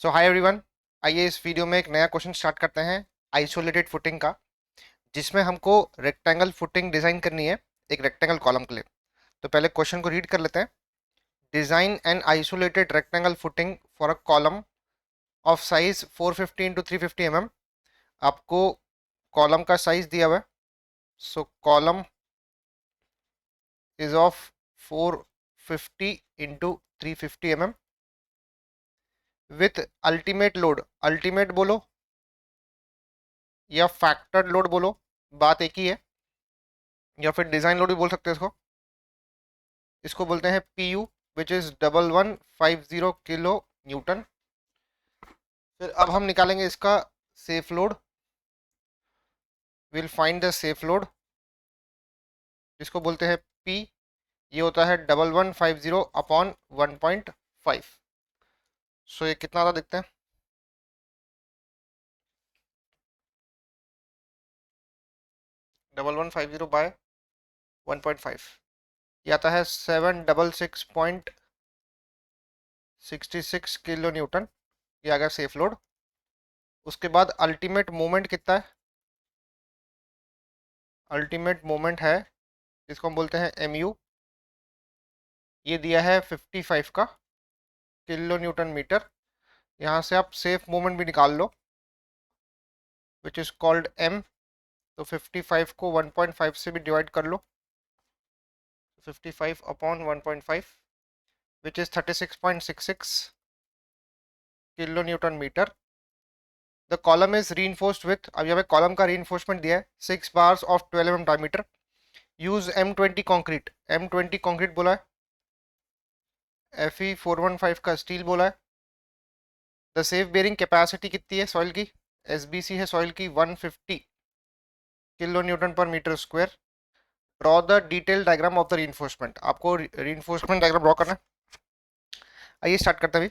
सो hi everyone. आइए इस video में एक नया क्वेश्चन स्टार्ट करते हैं आइसोलेटेड फुटिंग का, जिसमें हमको रेक्टेंगल फुटिंग डिजाइन करनी है एक रेक्टेंगल कॉलम के लिए। तो पहले क्वेश्चन को रीड कर लेते हैं। Design an isolated rectangle footing for a column of size 450 into 350 mm। आपको कॉलम का साइज दिया हुआ है। सो column is of 450 into 350 mm with ultimate load. Ultimate बोलो या फैक्टर्ड लोड बोलो, बात एक ही है। या फिर डिजाइन लोड भी बोल सकते हैं इसको। इसको बोलते हैं P U, which is 1150 kilo Newton. फिर अब हम निकालेंगे इसका safe load. Will find the safe load, जिसको बोलते हैं पी। ये होता है 1150 अपॉन 1.5। सो ये कितना आता देखते हैं। 1150 बाय 1.5, ये आता है 766.66 किलो न्यूटन। ये आ गया सेफ लोड। उसके बाद अल्टीमेट मोमेंट कितना है। अल्टीमेट मोमेंट है, जिसको हम बोलते हैं एम यू। ये दिया है 55 का किलो न्यूटन मीटर। यहाँ से आप सेफ मोमेंट भी निकाल लो, विच इज कॉल्ड एम। तो 55 को 1.5 से भी डिवाइड कर लो। 55 upon 1.5 which is 36.66 kilo newton metre. The column is reinforced with, अब यहाँ पे कॉलम का रीइंफोर्समेंट दिया है 6 bars of 12 mm diameter. Use M20 concrete. M20 concrete बोला है। Fe415 का स्टील बोला है। द सेफ बेयरिंग कैपेसिटी कितनी है सॉइल की। SBC है सॉइल की 150 kilo newton per metre square. Draw the detail diagram of the reinforcement. आपको रीइंफोर्समेंट डायग्राम ड्रॉ करना है। आइए स्टार्ट करते हैं।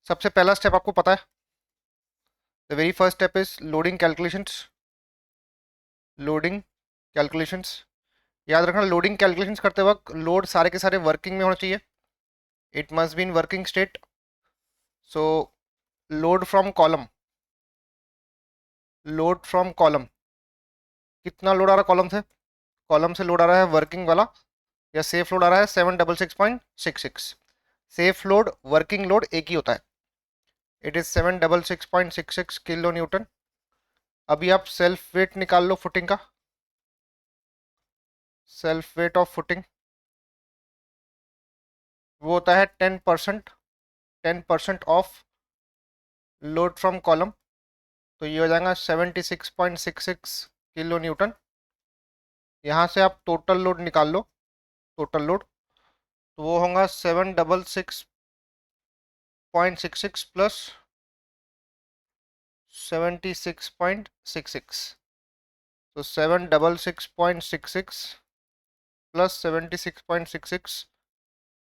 सबसे पहला स्टेप आपको पता है, the very first step is loading calculations. Loading calculations, याद रखना लोडिंग कैलकुलेशंस करते वक्त लोड सारे के सारे वर्किंग में होना चाहिए। It must be in working state. So load from column, load from column, कितना लोड आ रहा है कॉलम से। कॉलम से लोड आ रहा है वर्किंग वाला, या सेफ लोड आ रहा है 766.66। सेफ लोड वर्किंग लोड एक ही होता है, इट इज 766.66 किलो न्यूटन। अभी आप सेल्फ वेट निकाल लो फुटिंग का। सेल्फ वेट ऑफ फुटिंग वो होता है 10%। 10% ऑफ लोड फ्रॉम कॉलम, तो ये हो जाएगा 76.66 किलो न्यूटन। यहाँ से आप टोटल लोड निकाल लो। टोटल लोड तो वो होगा 766.66 प्लस 76.66। तो 766.66 plus 76.66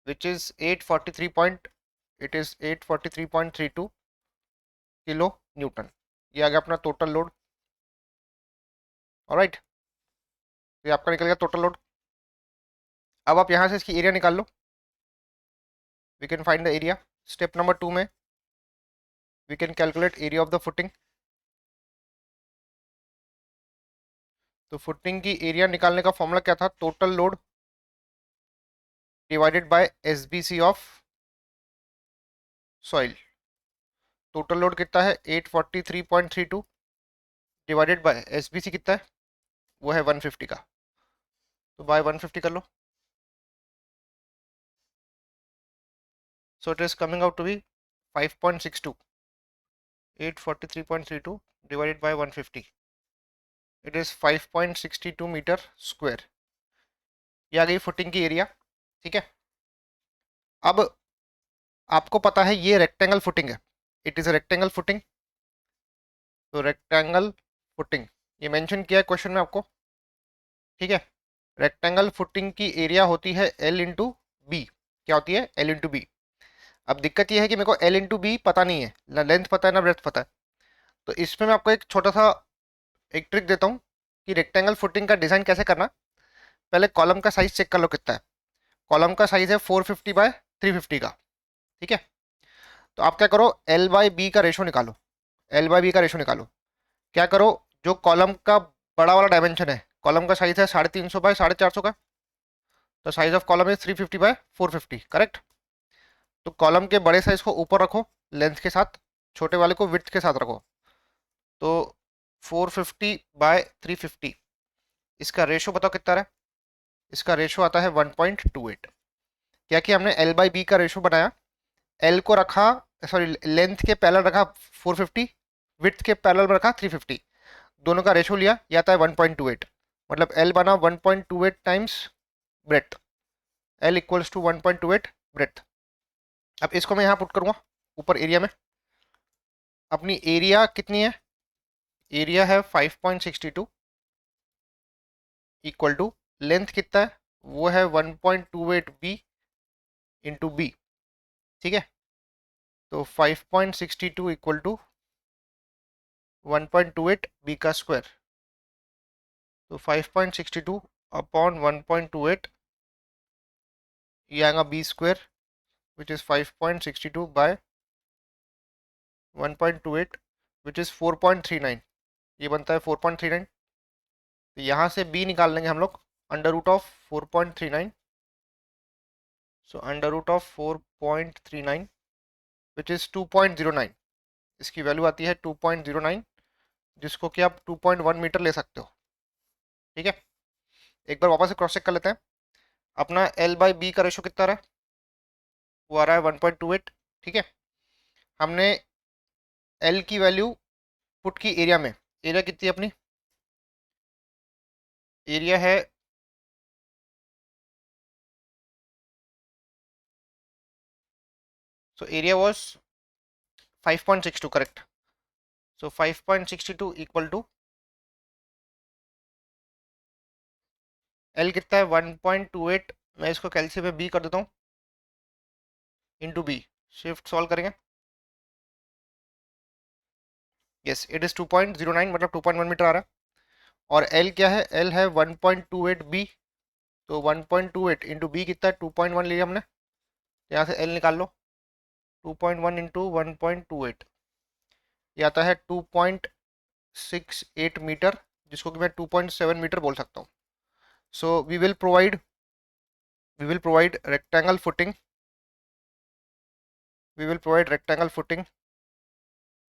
which is 843.32 kilo Newton. ये आ गया अपना टोटल लोड। ऑलराइट, ये आपका निकल गया टोटल लोड। अब आप यहाँ से इसकी एरिया निकाल लो। We can find the area. Step number 2 में we can calculate area of the footing. तो फुटिंग की एरिया निकालने का फॉर्मूला क्या था, total load divided by SBC of soil. Total load कितना है 843.32 डिवाइडेड बाय SBC कितना है, वो है 150 का। तो बाय 150 कर लो। So it is coming out to be 5.62। 843.32 divided by 150, it is 5.62 metre square. ये आ गई फुटिंग की एरिया। ठीक है, अब आपको पता है ये रेक्टेंगल फुटिंग है, it is a rectangle footing. तो रेक्टेंगल फुटिंग ये मेंशन किया है क्वेश्चन में आपको। ठीक है, रेक्टेंगल फुटिंग की एरिया होती है L इंटू बी। क्या होती है, L इंटू बी। अब दिक्कत ये है कि मेरे को L इंटू बी पता नहीं है, ना लेंथ पता है ना ब्रेथ पता है। तो इसमें मैं आपको एक छोटा सा एक ट्रिक देता हूँ कि रेक्टेंगल फुटिंग का डिजाइन कैसे करना। पहले कॉलम का साइज चेक कर लो कितना है। कॉलम का साइज है 450 बाय 350 का। ठीक है, तो आप क्या करो, एल बाई बी का रेशो निकालो, एल बाई बी का रेशो निकालो। क्या करो, जो कॉलम का बड़ा वाला डायमेंशन है, कॉलम का साइज है 350 बाय 450 का, तो size of column is 350 by 450, correct. तो कॉलम के बड़े साइज को ऊपर रखो लेंथ के साथ, छोटे वाले को विड्थ के साथ रखो। तो 450 बाय 350, इसका रेशो बताओ कितना है। इसका रेशो आता है 1.28। क्या कि हमने एल बाई बी का रेशो बनाया, एल को रखा, सॉरी लेंथ के पैरेलल रखा 450, विड्थ के पैरेलल में रखा 350, दोनों का रेशो लिया, यह आता है 1.28। मतलब एल बना 1.28 times breadth, L equals to 1.28 breadth. अब इसको मैं यहाँ पुट करूँगा ऊपर एरिया में। अपनी एरिया कितनी है, एरिया है 5.62 इक्वल टू लेंथ कितना है, वो है 1.28 बी इंटू बी, ठीक है। तो 5.62 इक्वल टू 1.28 बी का स्क्वायर। तो 5.62 अपॉन 1.28, ये आएगा B square which is 5.62 by 1.28 which is 4.39, ये बनता है 4.39। तो यहाँ से b निकाल लेंगे हम लोग, under root of 4.39, so under root of 4.39 which is 2.09, इसकी वैल्यू आती है 2.09, जिसको कि आप 2.1 मीटर ले सकते हो, ठीक है। एक बार वापस से क्रॉस चेक कर लेते हैं। अपना एल बाई बी का रेशो कितना रहा है, वो आ रहा है 1.28, ठीक है। हमने एल की वैल्यू पुट की एरिया में, एरिया कितनी है अपनी, एरिया है so area was 5.62, correct. So 5.62 equal to L कितना है 1.28, मैं इसको कैलसी में बी कर देता हूँ इंटू बी, शिफ्ट सॉल्व करेंगे, यस इट इज 2.09 मतलब 2.1 मीटर आ रहा है। और एल क्या है, एल है 1.28 बी, तो 1.28 इंटू बी कितना है 2.1 लिया हमने, यहाँ से एल निकाल लो, 2.1 इंटू 1.28, ये आता है 2.68 मीटर, जिसको कि मैं 2.7 मीटर बोल सकता हूँ। So we will provide rectangle footing, we will provide rectangle footing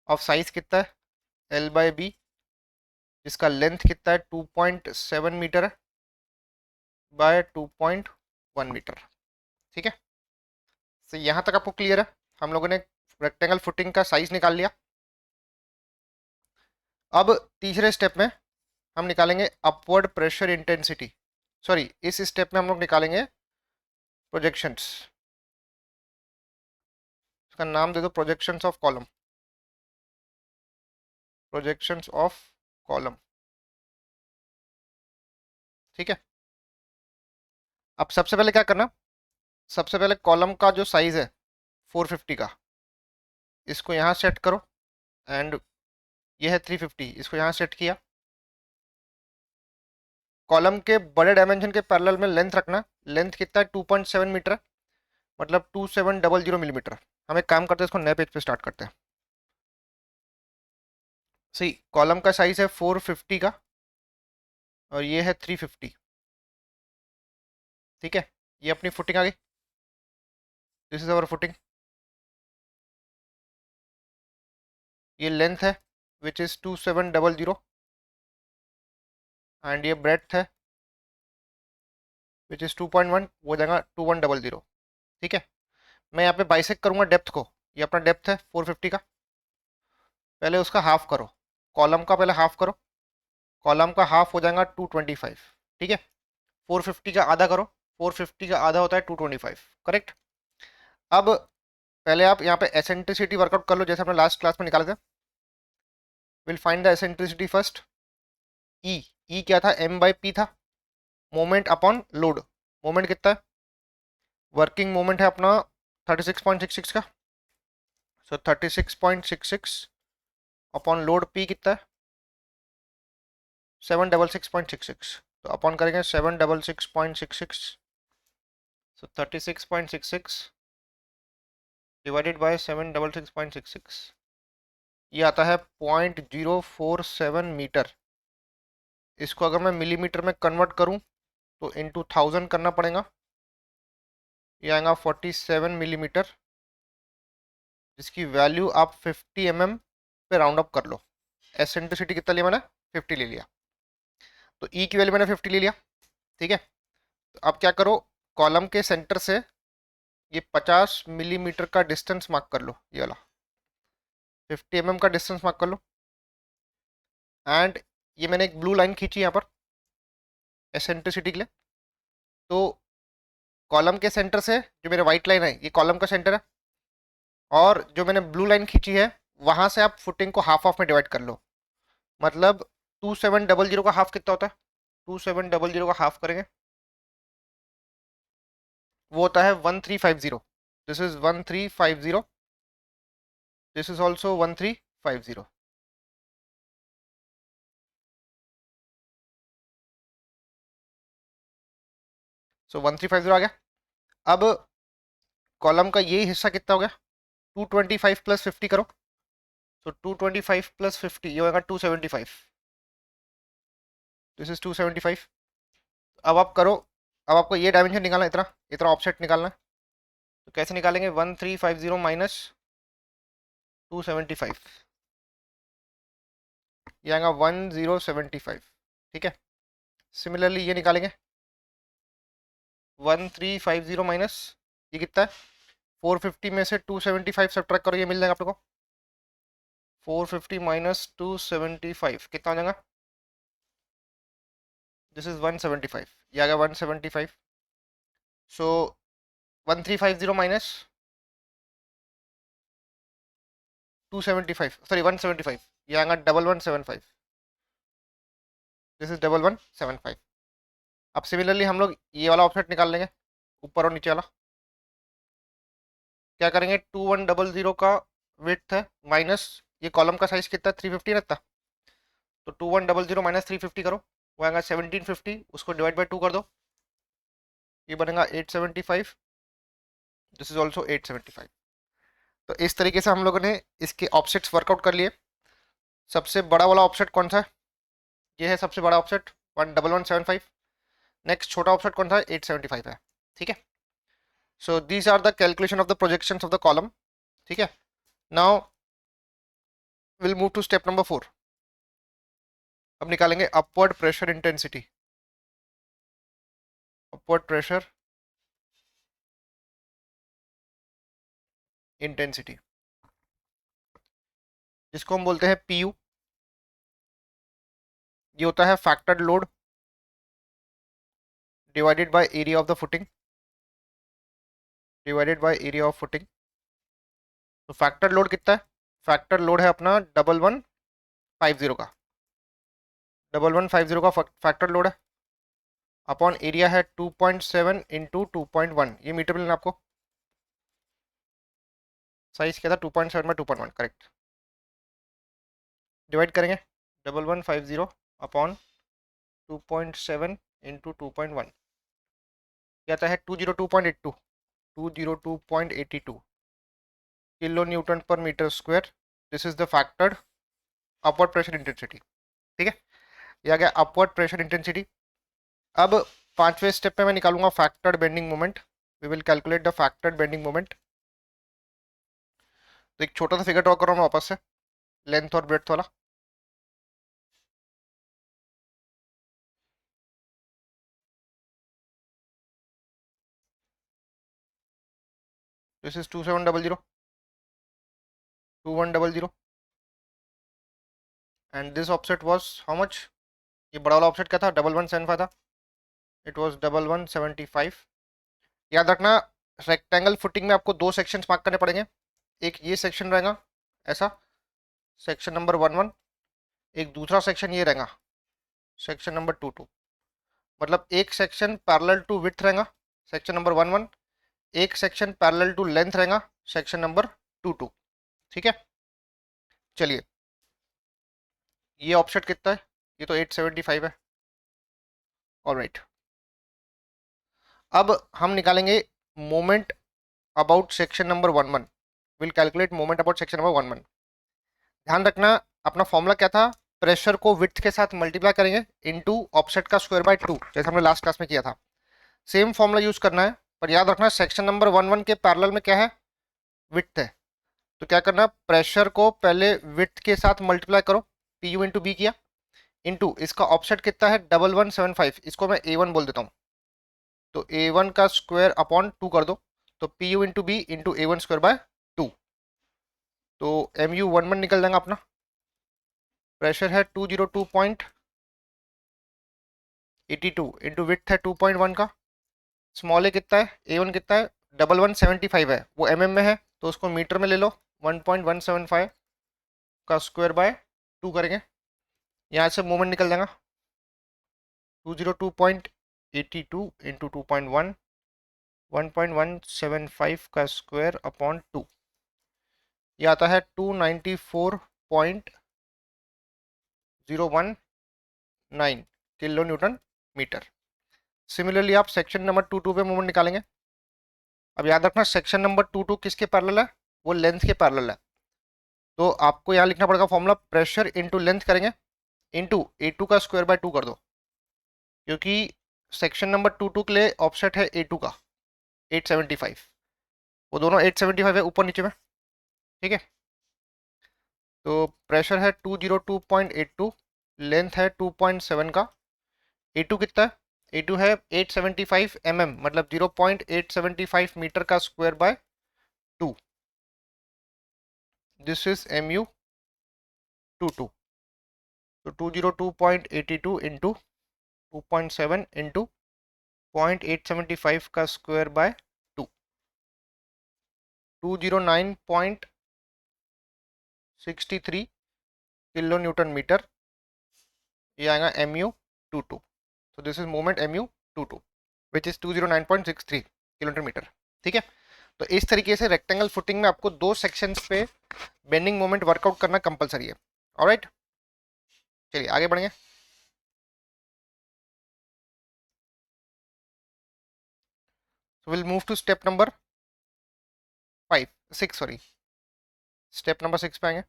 of size कितना है एल बाई बी, जिसका लेंथ कितना है 2.7 मीटर है बाय 2.1 मीटर, ठीक है। तो यहाँ तक आपको क्लियर है, हम लोगों ने रेक्टेंगल फुटिंग का साइज निकाल लिया। अब तीसरे स्टेप में हम निकालेंगे अपवर्ड प्रेशर इंटेंसिटी, सॉरी इस स्टेप में हम लोग निकालेंगे प्रोजेक्शंस, इसका नाम दे दो projections of column, projections of column, ठीक है। अब सबसे पहले क्या करना, सबसे पहले कॉलम का जो साइज है 450 का, इसको यहाँ सेट करो, एंड ये है 350, इसको यहाँ सेट किया। कॉलम के बड़े डायमेंशन के पैरेलल में लेंथ रखना, लेंथ कितना है 2.7 मीटर है, मतलब 2700 मिलीमीटर। हम एक काम करते हैं, इसको नए पेज पे स्टार्ट करते हैं। सही, कॉलम का साइज है 450 का और ये है 350, ठीक है। ये अपनी फुटिंग आ गई, दिस इज अवर फुटिंग। ये लेंथ है विच इज 2700 एंड ये ब्रेड्थ है विच इज 2.1, वो जाएगा 2100, ठीक है। मैं यहाँ पे बाइसेक करूंगा डेप्थ को, ये अपना डेप्थ है 450 का, पहले उसका हाफ करो, कॉलम का पहले हाफ करो, कॉलम का हाफ हो जाएगा 225, ठीक है। 450 का आधा करो, 450 का आधा होता है 225, करेक्ट। अब पहले आप यहाँ पे एसेंट्रिसिटी वर्कआउट कर लो, जैसे हमने लास्ट क्लास में निकाले थे। Will find the eccentricity first. E क्या था, एम बाई पी था, मोमेंट अपॉन लोड। मोमेंट कितना है, वर्किंग मोमेंट है अपना 36.66 का, सो 36.66 अपॉन लोड पी कितना है 766.66, तो अपॉन करेंगे 766.66, सो 36.66 डिवाइडेड बाय 766.66, ये आता है 0.047 मीटर। इसको अगर मैं मिलीमीटर में कन्वर्ट करूं तो इंटू 1000 करना पड़ेगा, ये आएगा 47 मिलीमीटर, जिसकी वैल्यू आप 50 पे राउंड अप कर लो। एसेंट्रिसिटी कितना लिया मैंने? 50 ले लिया, तो ई की वैल्यू मैंने 50 ले लिया। ठीक है, तो अब क्या करो, कॉलम के सेंटर से ये 50 मिलीमीटर का डिस्टेंस मार्क कर लो, ये वाला 50 का डिस्टेंस मार्क कर लो। एंड ये मैंने एक ब्लू लाइन खींची यहाँ पर एसेंट्रिसिटी के लिए, तो कॉलम के सेंटर से जो मेरे व्हाइट लाइन है ये कॉलम का सेंटर है, और जो मैंने ब्लू लाइन खींची है वहां से आप फुटिंग को हाफ ऑफ में डिवाइड कर लो। मतलब 2700 का हाफ कितना होता है? 2700 का हाफ करेंगे वो होता है 1350। This is 1350, this is also 1350। सो 1350 आ गया। अब कॉलम का ये हिस्सा कितना हो गया? 225 प्लस 50 करो, तो 225 प्लस 50 ये होगा 275। This is 275। अब आप करो, अब आपको ये डायमेंशन निकालना है, इतना इतना ऑफसेट निकालना है। तो कैसे निकालेंगे? 1350 माइनस 275, ये आएगा 1075। ठीक है, सिमिलरली ये निकालेंगे 1350 माइनस ये कितना है? 450 में से 275 सब्ट्रैक्ट करो, ये मिल जाएगा आप लोगों को। 450 माइनस 275 कितना हो जाएगा? दिस इज 175, ये आ गया 175। सो 1350 माइनस 275, सॉरी 175, ये आएगा 1175। This is 1175। अब सिमिलरली हम लोग ये वाला ऑफसेट निकाल लेंगे, ऊपर और नीचे वाला। क्या करेंगे? 2100 का विड्थ है, माइनस ये कॉलम का साइज कितना? 350 रहता, तो 2100 माइनस 350 करो, वो आएगा 1750, उसको डिवाइड बाई 2 कर दो, ये बनेगा 875। This is also 875। तो इस तरीके से हम लोगों ने इसके ऑफसेट्स वर्कआउट कर लिए। सबसे बड़ा वाला ऑफसेट कौन सा है? ये है सबसे बड़ा ऑफसेट 11175। नेक्स्ट छोटा ऑफसेट कौन सा है? 875 है। ठीक है, so these are the calculation of the projection of the column. ठीक है, now will move to step number 4। अब निकालेंगे upward pressure intensity. Upward pressure intensity, जिसको हम बोलते हैं पीयू। ये होता है factored load divided by area of the footing, divided by area of footing. तो फैक्टर लोड कितना है? फैक्टर लोड है अपना 1150 का, 1150 का फैक्टर लोड है, अपॉन एरिया है 2.7 इंटू 2.1, ये मीटर मिलना आपको। साइज क्या था? 2.7 में 2.1, करेक्ट। डिवाइड करेंगे 1150 अपॉन 2.7 इंटू 2.1, क्या आता है? 202.82, 202.82 kilo newton per metre square. This is the factored upward pressure intensity. ठीक है, ये आ गया अपवर्ड प्रेशर इंटेंसिटी। अब पांचवें स्टेप पे मैं निकालूंगा factored bending moment. We will calculate the factored bending moment. तो एक छोटा सा फिगर ड्रॉ कर रहा हूँ मैं वापस से, लेंथ और ब्रेड्थ वाला। This is 2700, 2100, and this offset was how much? ये बड़ा वाला ऑफसेट क्या था? 1175 था, इट वाज 1175। याद रखना, रेक्टेंगल फुटिंग में आपको दो सेक्शंस मार्क करने पड़ेंगे। एक ये सेक्शन रहेगा ऐसा, सेक्शन नंबर 11, एक दूसरा सेक्शन ये रहेगा, सेक्शन नंबर 22। मतलब एक सेक्शन पैरेलल टू विड्थ रहेगा, सेक्शन नंबर 11, एक सेक्शन पैरेलल टू लेंथ रहेगा, सेक्शन नंबर 22। ठीक है, चलिए ये ऑफसेट कितना है? ये तो 875 है। ऑलराइट, अब हम निकालेंगे moment about section number 11। Will calculate moment about section number 11। ध्यान रखना अपना फॉर्मूला क्या था, प्रेशर को विड्थ के साथ मल्टीप्लाई करेंगे इनटू ऑफसेट का स्क्वायर बाय 2, जैसे हमने लास्ट क्लास में किया था। सेम फॉर्मूला यूज करना है, पर याद रखना सेक्शन नंबर 11 के पैरेलल में क्या है, विड्थ है। तो क्या करना, प्रेशर को पहले विड्थ के साथ मल्टीप्लाई करो, पी यू इंटू बी किया, इंटू इसका ऑफसेट कितना है 1175, इसको मैं ए वन बोल देता हूँ, तो ए वन का स्क्वायर अपॉन 2 कर दो, तो P U into B into A one square by 2, तो एम यू 11 निकल जाएगा अपना। प्रेशर है 202.82 इंटू विड्थ है 2.1 का, स्मॉल ए कितना है, ए वन कितना है 1175 है, वो एम में है तो उसको मीटर में ले लो, 1.175 का स्क्वायर बाय 2 करेंगे, यहाँ से मोमेंट निकल जाएगा 202.82 इंटू 2.1, 1.175 का स्क्वायर अपॉन 2, ये आता है 294.019 किलो न्यूटन मीटर। सिमिलरली आप सेक्शन नंबर 22 पे मोमेंट निकालेंगे। अब याद रखना सेक्शन नंबर 22 किसके पैरेलल है, वो लेंथ के पैरेलल है, तो आपको यहाँ लिखना पड़ेगा फॉर्मूला प्रेशर इंटू लेंथ करेंगे इंटू ए2 का स्क्वायर बाय 2 कर दो, क्योंकि सेक्शन नंबर 22 के लिए ऑफसेट है ए2 का 875, वो दोनों 875 है ऊपर नीचे में, ठीक है। तो प्रेशर है 202.82, लेंथ है 2.7 का, ए2 कितना है, ए2 है 875 मतलब 0.875 मीटर का square by 2, this is M U 22, तो 202.82 इंटू 2.7 इंटू 0.875 का square by 2, 209.63 kilo newton metre, ये आएगा एम यू 22, तो this is moment M U 22 which is 209.63 kilometre metre, ठीक है। तो इस तरीके से रेक्टेंगल फुटिंग में आपको दो सेक्शंस पे बेंडिंग मोमेंट वर्कआउट करना कंपलसरी है। ऑलराइट, चलिए आगे बढ़ेंगे। So we'll move to step number 6 sorry, step number 6 पे आएंगे।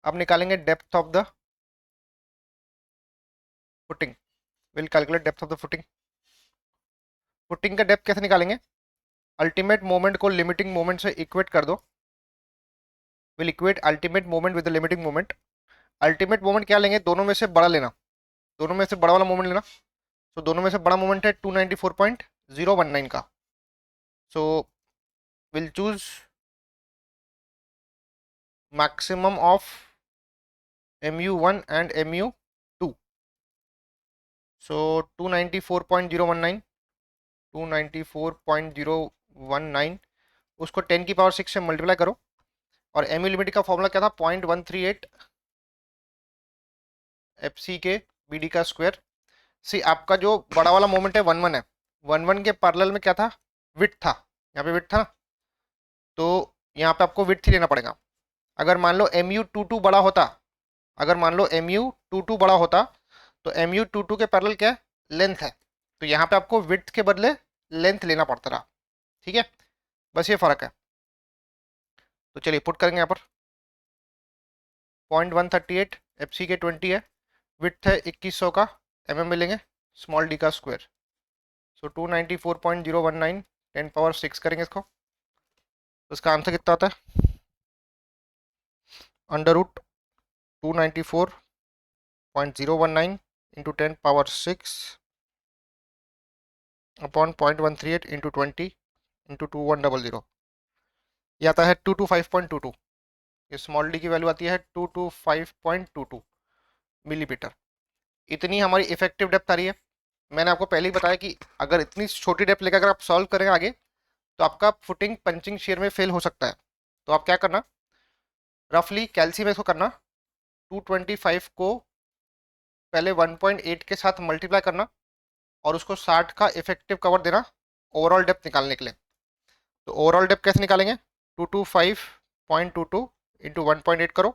अब निकालेंगे depth of the footing, will calculate depth of the footing. Footing का डेप्थ कैसे निकालेंगे, अल्टीमेट मोमेंट को लिमिटिंग मोमेंट से इक्वेट कर दो, will equate ultimate moment with the limiting moment. Ultimate moment क्या लेंगे, दोनों में से बड़ा लेना, दोनों में से बड़ा वाला मोमेंट लेना, तो दोनों में से बड़ा मोमेंट है 294.019 का, so will choose maximum of mu1 and mu2, so 294.019 उसको 10 की पावर 6 से मल्टीप्लाई करो, और mu लिमिट का फॉर्मूला क्या था 0.138 fc के bd का स्क्वायर। सी आपका जो बड़ा वाला मोमेंट है 11 है, 11 के पैरेलल में क्या था, विड्थ था, यहाँ पे विड्थ था ना, तो यहाँ पे आपको विड्थ ही लेना पड़ेगा। अगर मान लो mu22 बड़ा होता, अगर मान लो mu22 बड़ा होता तो mu22 के पैरेलल क्या है, लेंथ है, तो यहाँ पे आपको विड्थ के बदले लेंथ लेना पड़ता रहा, ठीक है, बस ये फर्क है। तो चलिए पुट करेंगे यहाँ पर 0.138 fc के 20 है, विड्थ है 2100 का, में लेंगे स्मॉल डी का स्क्वायर, सो 294.019 10 पावर 6 करेंगे इसको, तो इसका आंसर कितना आता है under root 294.019 into 10 power 6 upon 0.138 into 20 into 2100, ये आता है 225.22, ये स्मॉल डी की वैल्यू आती है 225.22 मिलीमीटर। इतनी हमारी इफेक्टिव डेप्थ आ रही है। मैंने आपको पहले ही बताया कि अगर इतनी छोटी डेप्थ लेकर अगर आप सॉल्व करेंगे आगे तो आपका फुटिंग पंचिंग शेयर में फेल हो सकता है। तो आप क्या करना, रफली कैल्सी में इसको करना, 225 को पहले 1.8 के साथ मल्टीप्लाई करना और उसको 60 का इफेक्टिव कवर देना ओवरऑल डेप्थ निकालने के लिए। तो ओवरऑल डेप्थ कैसे निकालेंगे, 225.22 इंटू 1.8 करो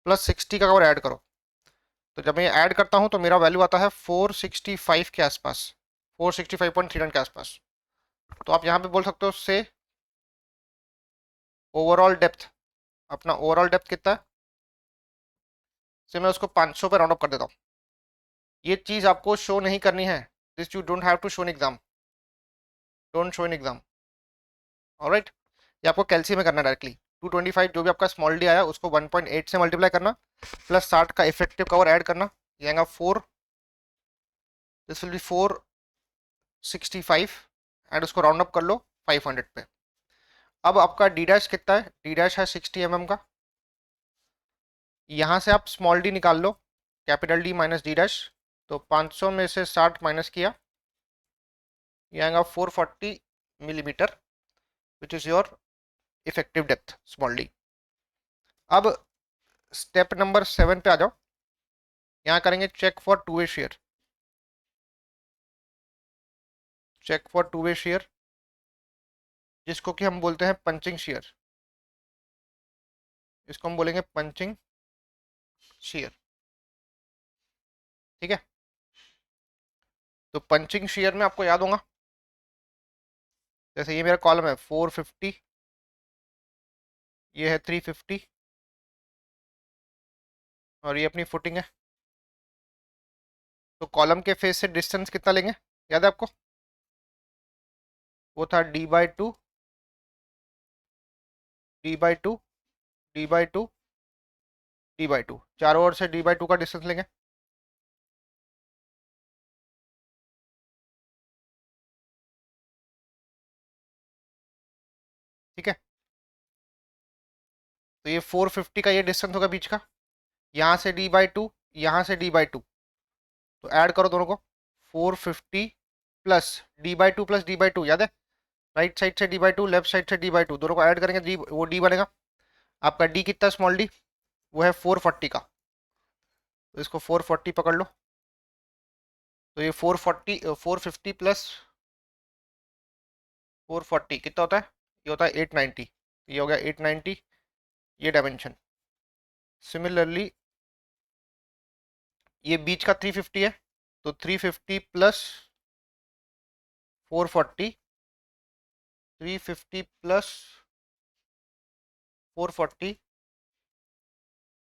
प्लस 60 का कवर ऐड करो, तो जब मैं ऐड करता हूं तो मेरा वैल्यू आता है 465 के आसपास, 465.39 के आसपास। तो आप यहां पे बोल सकते हो से ओवरऑल डेप्थ, अपना ओवरऑल डेप्थ कितना है, से मैं उसको 500 पे राउंड अप कर देता हूँ। ये चीज आपको शो नहीं करनी है, this you don't have to show in exam, don't show in exam, alright. ये आपको कैलसी में करना है डायरेक्टली। 225 जो भी आपका स्मॉल डी आया उसको 1.8 से मल्टीप्लाई करना, प्लस 60 का इफेक्टिव कवर ऐड करना, ये आएगा 4, दिस विल बी 465 एंड उसको राउंड अप कर लो 500 पे। अब आपका डी डैश कितना है, डी डैश है 60 mm का, यहां से आप स्मॉल डी निकाल लो, capital D minus D dash, तो 500 में से 60 माइनस किया, ये आएगा 440 millimetre, which is your effective depth small D. अब स्टेप नंबर 7 पे आ जाओ, यहां करेंगे check for two way shear, check for two way shear, जिसको कि हम बोलते हैं पंचिंग शेयर, इसको हम बोलेंगे पंचिंग शेयर, ठीक है। तो पंचिंग शेयर में आपको याद होगा, जैसे ये मेरा कॉलम है 450, ये है 350 और ये अपनी फुटिंग है, तो कॉलम के फेस से डिस्टेंस कितना लेंगे, याद है आपको, वो था d/2 d/2 d/2 d/2, चारों ओर से d/2 का डिस्टेंस लेंगे, ठीक है। तो ये 450 का ये डिस्टेंस होगा बीच का, यहां से d/2, यहां से d/2, तो ऐड करो दोनों को, 450 प्लस d/2 प्लस d/2, याद है, राइट साइड से d/2 लेफ्ट साइड से d/2, दोनों को ऐड करेंगे डी, वो d बनेगा। आपका d कितना स्मॉल d, वो है 440 का, तो इसको 440 पकड़ लो, तो ये 450 प्लस 440 कितना होता है, ये होता है 890, ये हो गया 890, ये डायमेंशन। सिमिलरली ये बीच का 350 है, तो 350 प्लस 440, 350 प्लस 440,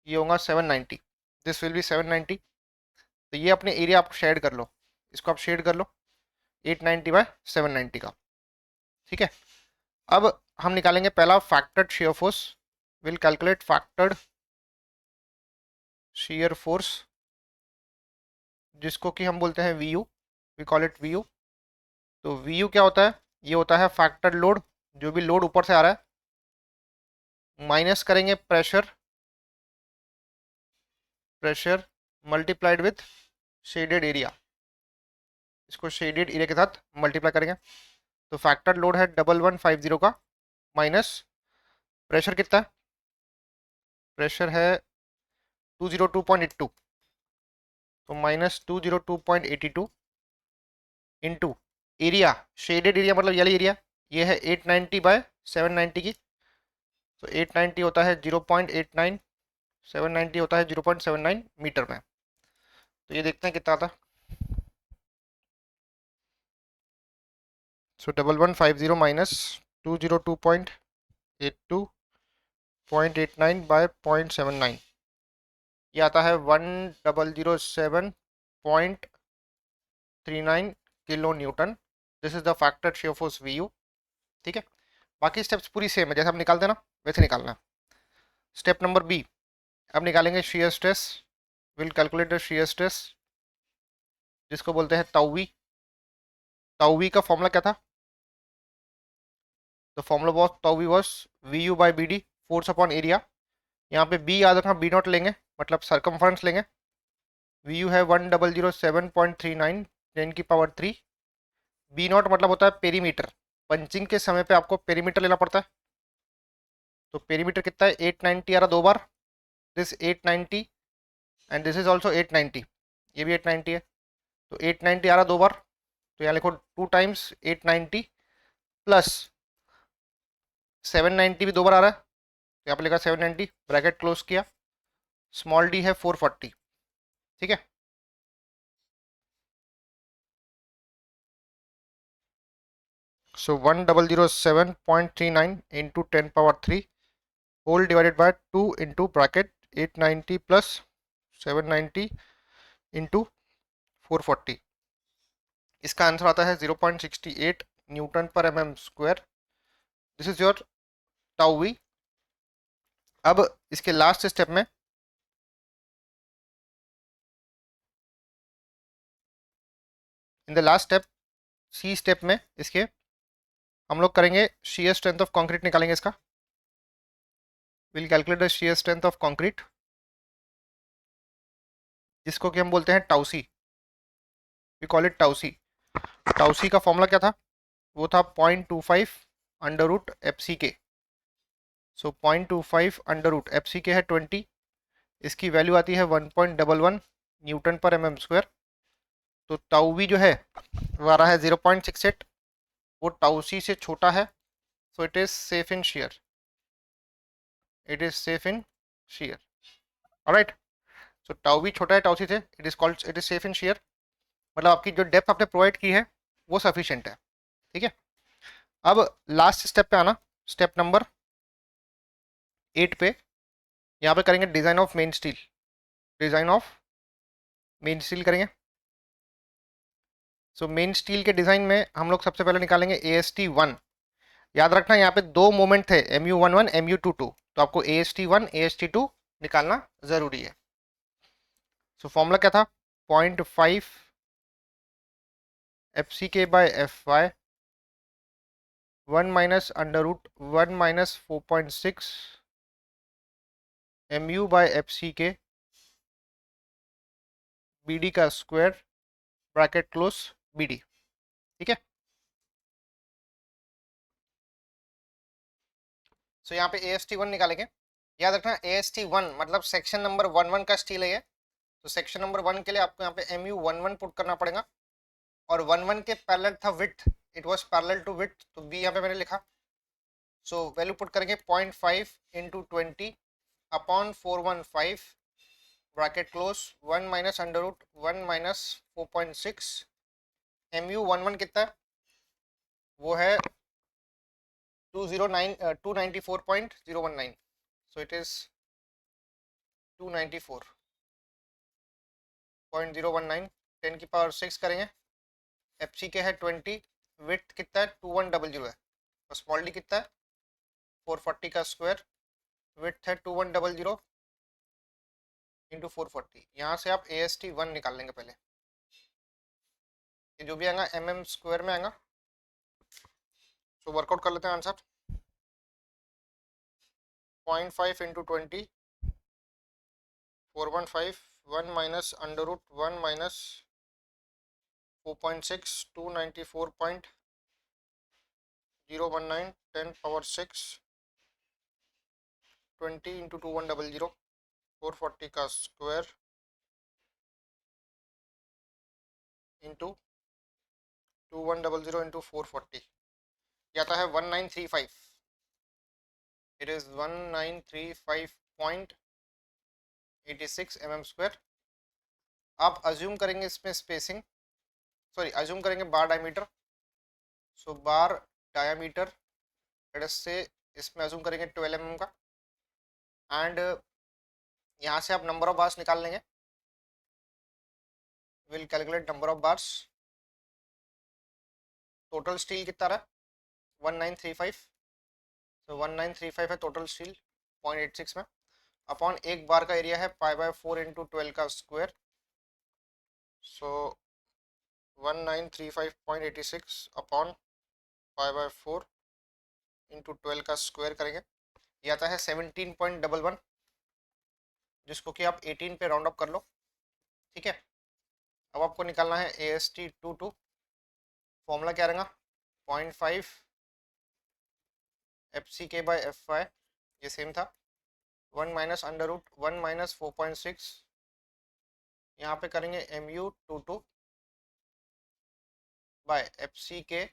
ये होगा 790, दिस विल बी 790। तो ये अपने एरिया आप शेड कर लो, इसको आप शेड कर लो 890 बाय 790 का, ठीक है। अब हम निकालेंगे पहला factored shear force, will calculate factored shear force, जिसको कि हम बोलते हैं V U, we call it V U. तो वी यू क्या होता है, ये होता है फैक्टर्ड लोड, जो भी लोड ऊपर से आ रहा है, माइनस करेंगे pressure, pressure multiplied with shaded area, इसको शेडेड एरिया के साथ मल्टीप्लाई करेंगे, तो फैक्टर लोड है 1150 का, माइनस प्रेशर कितना है, प्रेशर है 202.82, तो minus 202.82 into area, shaded area मतलब ये एरिया, ये है 890 बाय 790 की, तो 890 होता है 0.89, 790 होता है 0.79 मीटर में। तो ये देखते हैं कितना था, सो 1150 माइनस 202.82 0.89 बाय 0.79, ये आता है 1007.39 kilo newton, this is the factor shear force V U, ठीक है। बाकी स्टेप्स पूरी सेम है, जैसे हम निकालते हैं ना वैसे निकालना है। स्टेप नंबर बी, अब निकालेंगे shear stress, will calculate the shear stress, जिसको बोलते हैं ताउवी। ताउवी का फॉर्मूला क्या था, the formula was tau v was V U by B D, force upon area, यहाँ पे बी याद रखना, बी नॉट लेंगे मतलब सरकमफ्रेंस लेंगे, वी यू है 1007.39 10⁻³ बी नॉट मतलब होता है पेरीमीटर, पंचिंग के समय पे आपको पेरीमीटर लेना पड़ता है, तो पेरीमीटर कितना है 890 आ रहा दो बार, this 890 and this is also 890, ये भी 890 है, तो 890 आ रहा दो बार, तो यहाँ लिखो 2 टाइम्स 890 प्लस 790 भी दो बार आ रहा है, तो यहाँ पे लिखा 790, ब्रैकेट क्लोज किया, स्मॉल डी है 440, ठीक है। So 1007.39 into 10 power 3 whole divided by 2 into bracket 890 plus 790 into 440. इसका आंसर आता है 0.68 newton per mm square. This is your tau V. अब इसके लास्ट स्टेप में in the last step C step में इसके हम लोग करेंगे shear स्ट्रेंथ ऑफ कंक्रीट निकालेंगे इसका. Will calculate the shear strength of concrete जिसको कि हम बोलते हैं tau C. We call it tau C. Tau C का फॉर्मूला क्या था? वो था 0.25 अंडर रूट एफ सी के. सो 0.25 अंडर रूट एफ सी के है 20. इसकी वैल्यू आती है 1.11 न्यूटन पर mm स्क्वायर. तो टाउ वी जो है वो आ रहा है 0.68. वो टाउ सी से छोटा है. So it is safe in shear. It is safe in shear. Alright. So tau V छोटा है टाउ सी से. इट इज सेफ इन शेयर. मतलब आपकी जो डेप्थ आपने प्रोवाइड की है वो सफिशिएंट है. ठीक है. अब लास्ट स्टेप पे आना. स्टेप नंबर 8 पे यहाँ पे करेंगे design of main steel. Design of main steel करेंगे. सो मेन स्टील के डिजाइन में हम लोग सबसे पहले निकालेंगे AST1. याद रखना यहाँ पे दो मोमेंट थे MU11 MU22. तो आपको AST1 AST2 निकालना जरूरी है. सो फॉर्मूला क्या था? 0.5 FCK by FY 1 minus under root 1 minus 4.6 MU by FCK BD का स्क्वायर ब्रैकेट क्लोज BD. ठीक है. सो यहाँ पे AST1 निकालेंगे. याद रखना AST1 मतलब सेक्शन नंबर 11 का स्टील है ये. तो सेक्शन नंबर 1 के लिए आपको यहाँ पे MU11 पुट करना पड़ेगा. और 11 के पैरेलल था width. It was parallel to width. तो B यहाँ पे मैंने लिखा. सो वैल्यू पुट करेंगे 0.5 into 20 upon 415 bracket close 1 minus under root 1 minus 4.6. MU11 कितना है? वो है 294.019. so it is 294.019. 10 की पावर 6 करेंगे. FC के है 20. विड्थ कितना है? 2100 है. और स्मॉल डी कितना है? 440 का स्क्वायर. विड्थ है 2100 इंटू 440. यहाँ से आप AST1 निकाल लेंगे पहले. ये जो भी आएगा mm स्क्वायर में आएगा. तो वर्कआउट कर लेते हैं answer. 0.5 into 20 415 1 minus under root 1 minus 4.6 294.019 10 power 6 20 into 2100 440 का स्क्वायर इंटू 2100 इंटू 440. ये आता है 1935. It is 1935.86 mm square. आप अज्यूम करेंगे इसमें स्पेसिंग. सॉरी अज्यूम करेंगे बार डायमीटर. सो बार डायमीटर से इसमें अज्यूम करेंगे 12 mm का. एंड यहाँ से आप नंबर ऑफ बार्स निकाल लेंगे. Will calculate number of bars. Total steel कितना रहा? 1935. तो 1935 है टोटल स्टील 0.86 में. अपॉन एक बार का एरिया है पाई बाय 4 इंटू 12 का square. So 1935.86 upon pi by 4 into 12 का स्क्वायर करेंगे. ये आता है 17.11 जिसको कि आप 18 पे राउंड अप कर लो. ठीक है. अब आपको निकालना है AST22. फॉर्मूला क्या रहेगा? 0.5 FCK by FY. ये सेम था. 1 माइनस अंडर रूट 1 माइनस 4.6. यहाँ पे करेंगे MU22 बाय FCK.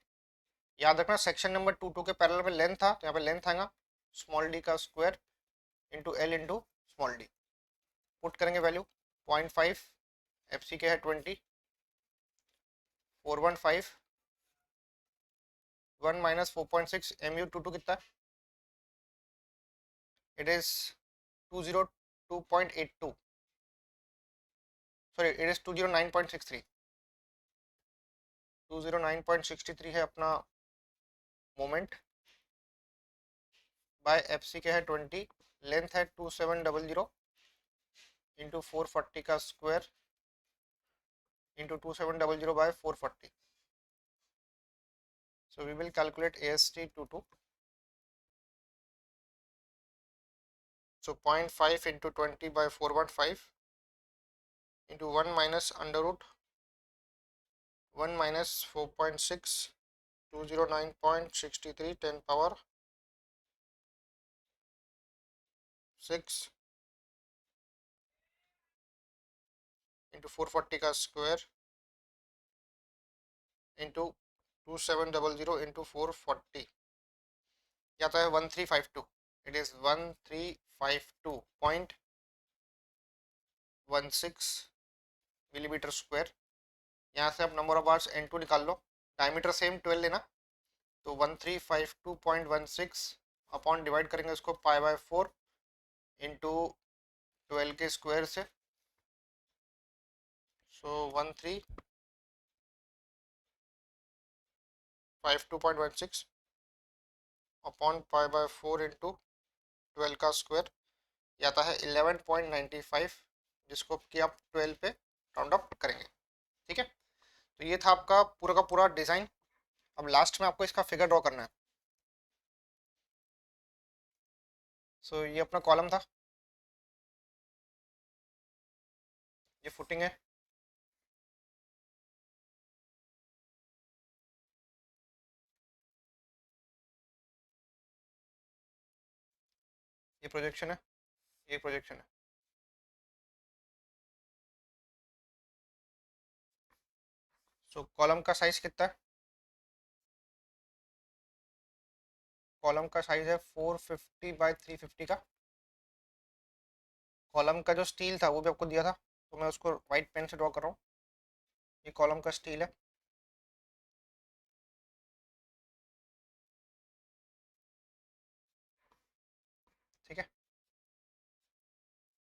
याद रखना सेक्शन नंबर 22 के पैरेलल में लेंथ था. तो यहाँ पे लेंथ आएगा स्मॉल डी का square into L into small D. Put करेंगे वैल्यू 0.5 FCK है 20 415 1 माइनस 4.6 Mu22 कितना है? It is 202.82, sorry it is 209.63, 209.63 है अपना मोमेंट, बाय एफ सी के है 20, लेंथ है 2700 इंटू 440 का square into 2700 by 440. So we will calculate AST22. So 0.5 into 20 by 415 into 1 minus under root 1 minus 4.6, 209.63, 10 power 6 into 440 का square into 2700 into 440 आता है 1352. It is 1352.16 millimetre square. यहाँ से आप नंबर ऑफ बार्स N2 निकाल लो, diameter same 12 लेना, तो 1352.16 upon divide करेंगे उसको पाई बाय 4 इंटू 12 के स्क्वायर से, सो 1352.16 अपॉन पाई बाय 4 इंटू 12 का स्क्वायर, ये आता है 11.95, जिसको कि आप 12 पे राउंड अप करेंगे. ठीक है, तो ये था आपका पूरा का पूरा डिज़ाइन. अब लास्ट में आपको इसका फिगर ड्रॉ करना है. सो ये अपना कॉलम था, ये फुटिंग है, ये प्रोजेक्शन है, ये प्रोजेक्शन है. सो कॉलम का साइज कितना है? कॉलम का साइज है 450 बाय 350 का. कॉलम का जो स्टील था वो भी आपको दिया था, तो मैं उसको वाइट पेन से ड्रॉ कर रहा हूँ. ये कॉलम का स्टील है, ठीक है.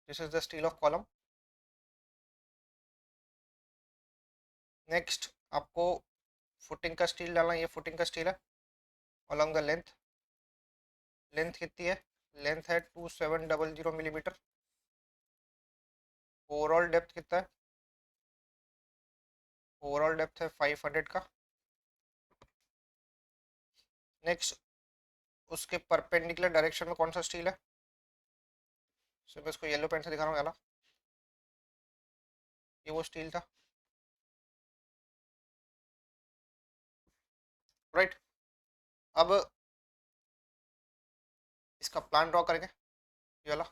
This is the steel of column. Next आपको फुटिंग का स्टील डालना है. ये फुटिंग का स्टील है अलॉन्ग द लेंथ. लेंथ कितनी है? लेंथ है 2700 मिलीमीटर. ओवरऑल डेप्थ कितना है? ओवरऑल डेप्थ है 500 का. नेक्स्ट उसके परपेंडिकुलर डायरेक्शन में कौन सा स्टील है? सो मैं इसको येलो पेन से दिखा रहा हूँ. याला ये वो स्टील था, राइट. अब इसका प्लान ड्रॉ करेंगे. ये वाला,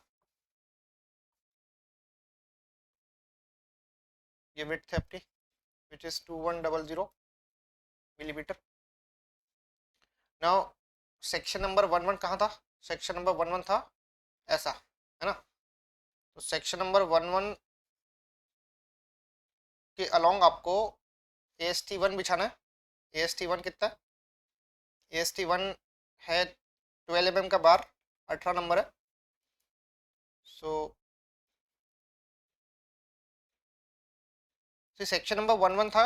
ये विड्थ है अपनी which is 2100 millimetre. Now section number 11 कहाँ था? सेक्शन नंबर 11 था ऐसा, है ना. तो सेक्शन नंबर 11 के अलोंग आपको AST1 बिछाना है. AST1 कितना है? AST1 है 12 mm का बार, 18 नंबर है. सो सेक्शन नंबर 11 था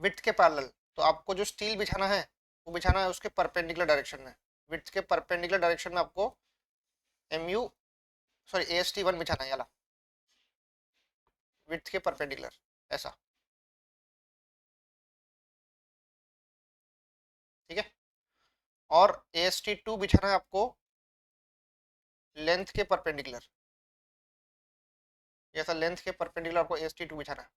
विड्थ के पैरेलल, तो आपको जो स्टील बिछाना है वो बिछाना है उसके परपेंडिकुलर डायरेक्शन में. विड्थ के परपेंडिकुलर डायरेक्शन में आपको MU सॉरी AST1 बिछाना है. याला विड्थ के परपेंडिकुलर ऐसा, ठीक है. और AST2 बिछाना है आपको लेंथ के परपेंडिकुलर. ऐसा लेंथ के परपेंडिकुलर आपको AST2 बिछाना है.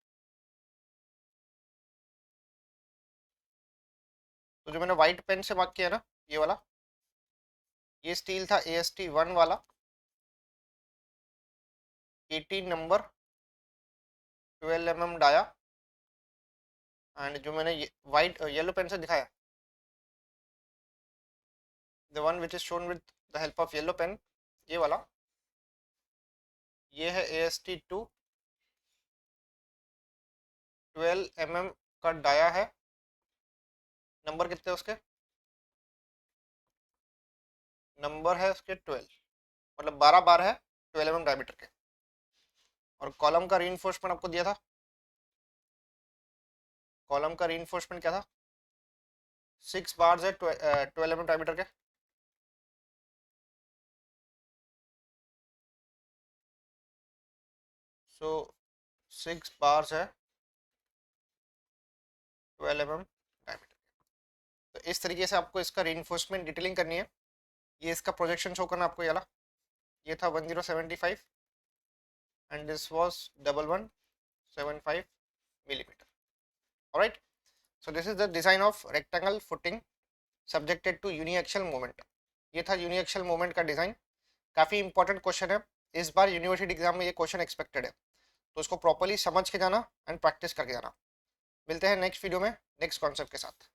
तो जो मैंने व्हाइट पेन से मार्क किया ना, ये वाला, ये स्टील था AST1 वाला, 18 नंबर 12 mm डाया. एंड जो मैंने व्हाइट येलो पेन से दिखाया, the one which is shown with the help of yellow pen, ये वाला, ये है AST2 12 mm का डाया है. नंबर कितने उसके? नंबर है उसके 12, मतलब 12 बार है 12 mm डायमीटर के। और कॉलम का रीइंफोर्समेंट आपको दिया था, कॉलम का रीइंफोर्समेंट क्या था, 6 बार्स है 12 mm डायमीटर के। सो 6 बार्स है 12 mm डायमीटर। तो इस तरीके से आपको इसका रीइंफोर्समेंट डिटेलिंग करनी है। ये इसका प्रोजेक्शन शो करना आपको, ये वाला, ये था 1075 and this was 1175 millimeter. Alright, so this is the design of rectangle footing subjected to uniaxial moment. ये था यूनिएक्शियल मोमेंट का डिजाइन। काफी इंपॉर्टेंट क्वेश्चन है, इस बार यूनिवर्सिटी एग्जाम में ये क्वेश्चन एक्सपेक्टेड है, तो इसको प्रॉपर्ली समझ के जाना एंड प्रैक्टिस करके जाना। मिलते हैं नेक्स्ट वीडियो में नेक्स्ट कॉन्सेप्ट के साथ।